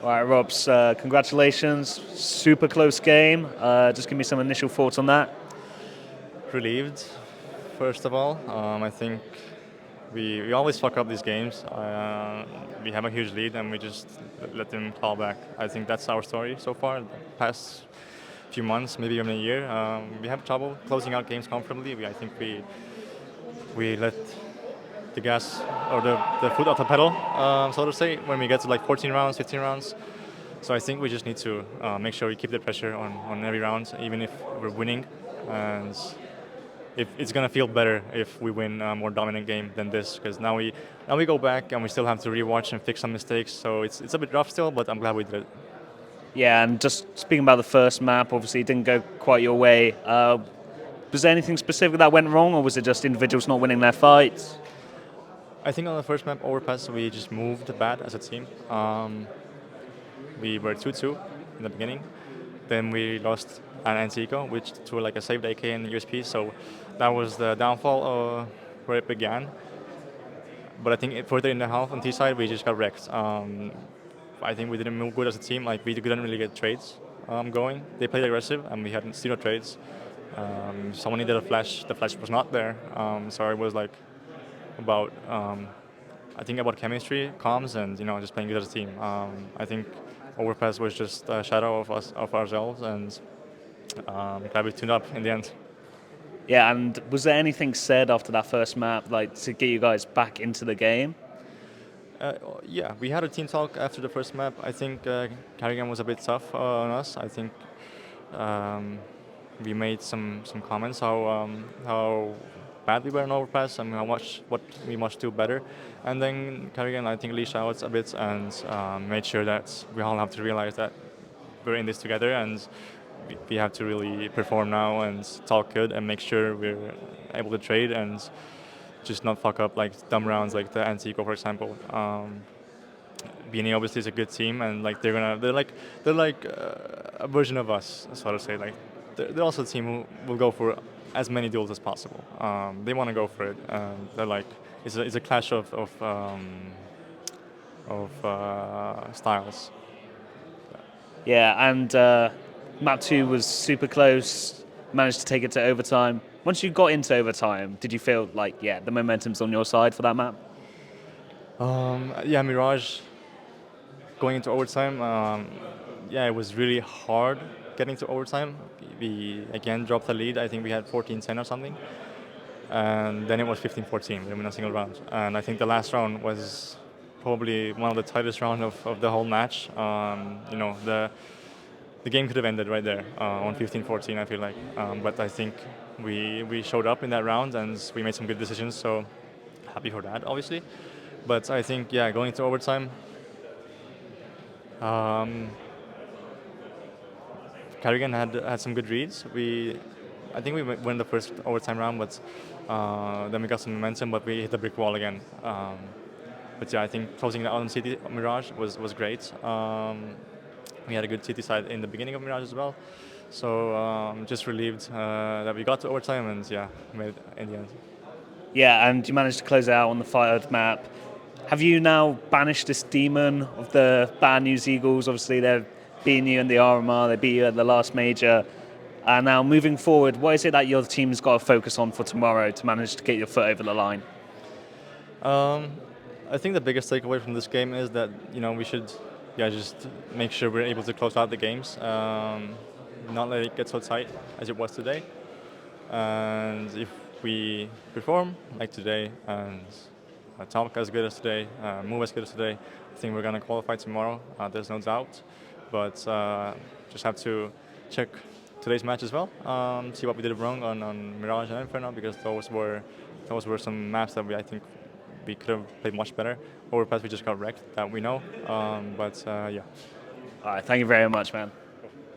All right, Robs, congratulations. Super close game. Just give me some initial thoughts on that. Relieved, first of all. I think we always fuck up these games. We have a huge lead and we just let them fall back. I think that's our story so far. The past few months, maybe even a year, we have trouble closing out games comfortably. I think we let the gas or the foot off the pedal, so to say, when we get to like 14 rounds, 15 rounds. So I think we just need to make sure we keep the pressure on every round, even if we're winning. And if it's gonna feel better if we win a more dominant game than this, because now we go back and we still have to rewatch and fix some mistakes. So it's a bit rough still, but I'm glad we did it. Yeah, and just speaking about the first map, obviously it didn't go quite your way. Was there anything specific that went wrong, or was it just individuals not winning their fights? I think on the first map, overpass, we just moved bad as a team. We were 2-2 in the beginning. Then we lost an anti-eco, which to like a saved AK and USP. So that was the downfall where it began. But I think further in the half on T side, we just got wrecked. I think we didn't move good as a team. Like we couldn't really get trades going. They played aggressive, and we had zero trades. Someone needed a flash. The flash was not there. So it was like about I think about chemistry, comms, and just playing good as a team. I think overpass was just a shadow of us of ourselves, and glad we tuned up in the end. Yeah, and was there anything said after that first map, like to get you guys back into the game? Uh, yeah, we had a team talk after the first map. I think Carrigan was a bit tough on us. I think um, we made some comments how bad we were in overpass and how much what we must do better. And then Carrigan, I think, leashed out a bit and made sure that we all have to realize that we're in this together and we have to really perform now and talk good and make sure we're able to trade and just not fuck up like dumb rounds like the Antico, for example. BNE obviously is a good team, and like they're like a version of us, so to say. Like they're also a team who will go for as many duels as possible. They want to go for it. They're like it's a clash of styles. Yeah, and map two was super close. Managed to take it to overtime. Once you got into overtime, did you feel like the momentum's on your side for that map? Yeah, Mirage going into overtime. Yeah, it was really hard getting to overtime. We again dropped the lead. I think we had 14-10 or something, and then it was 15-14. We didn't win a single round. And I think the last round was probably one of the tightest round of the whole match. The game could have ended right there on 15-14. I feel like, but I think we showed up in that round and we made some good decisions. So happy for that, obviously. But I think going into overtime. Um, Carrigan had some good reads. I think we won the first overtime round, but then we got some momentum, but we hit the brick wall again. But yeah, I think closing it out on City Mirage was great. We had a good City side in the beginning of Mirage as well. So just relieved that we got to overtime and made it in the end. Yeah, and you managed to close it out on the fired map. Have you now banished this demon of the bad news Eagles? Obviously, they've beaten you in the RMR, they beat you at the last major. And now, moving forward, what is it that your team's got to focus on for tomorrow to manage to get your foot over the line? Um, I think the biggest takeaway from this game is that we should just make sure we're able to close out the games, not let it get so tight as it was today. And if we perform like today and talk as good as today, move as good as today, I think we're gonna qualify tomorrow. There's no doubt, but just have to check today's match as well. See what we did wrong on Mirage and Inferno because those were some maps that I think we could have played much better. Overpass we just got wrecked, that we know. But yeah. All right, thank you very much, man.